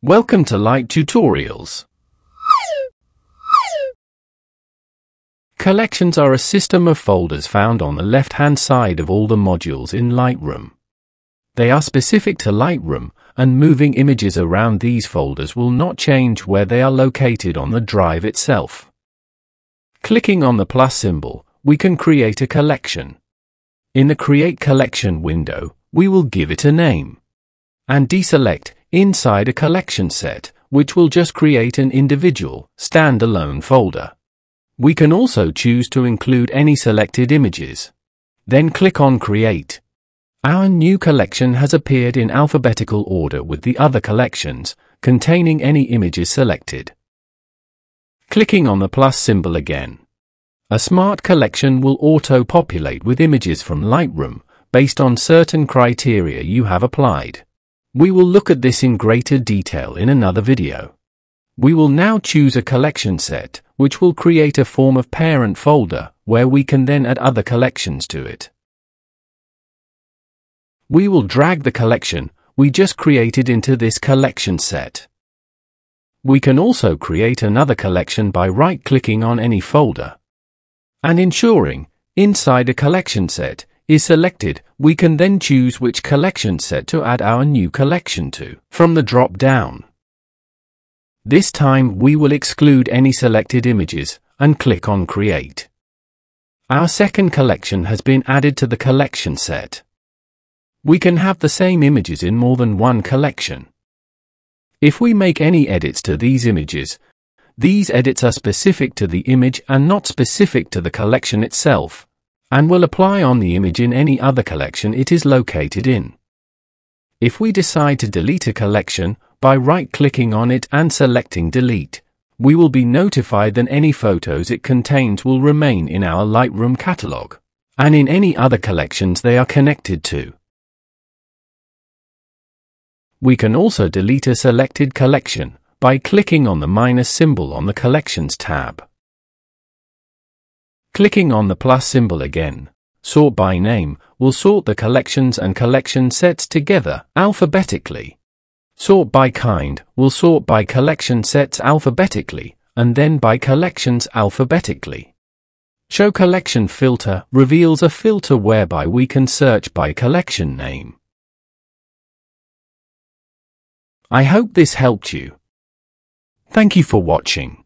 Welcome to Light Tutorials. Collections are a system of folders found on the left-hand side of all the modules in Lightroom. They are specific to Lightroom, and moving images around these folders will not change where they are located on the drive itself. Clicking on the plus symbol, we can create a collection. In the Create Collection window, we will give it a name. And deselect inside a collection set, which will just create an individual, standalone folder. We can also choose to include any selected images. Then click on Create. Our new collection has appeared in alphabetical order with the other collections, containing any images selected. Clicking on the plus symbol again. A smart collection will auto-populate with images from Lightroom, based on certain criteria you have applied. We will look at this in greater detail in another video. We will now choose a collection set, which will create a form of parent folder, where we can then add other collections to it. We will drag the collection we just created into this collection set. We can also create another collection by right-clicking on any folder. And ensuring, inside a collection set, is selected, we can then choose which collection set to add our new collection to, from the drop-down. This time we will exclude any selected images, and click on Create. Our second collection has been added to the collection set. We can have the same images in more than one collection. If we make any edits to these images, these edits are specific to the image and not specific to the collection itself, and will apply on the image in any other collection it is located in. If we decide to delete a collection, by right-clicking on it and selecting Delete, we will be notified that any photos it contains will remain in our Lightroom catalog, and in any other collections they are connected to. We can also delete a selected collection by clicking on the minus symbol on the Collections tab. Clicking on the plus symbol again, Sort by Name, will sort the collections and collection sets together, alphabetically. Sort by Kind will sort by collection sets alphabetically, and then by collections alphabetically. Show Collection Filter reveals a filter whereby we can search by collection name. I hope this helped you. Thank you for watching.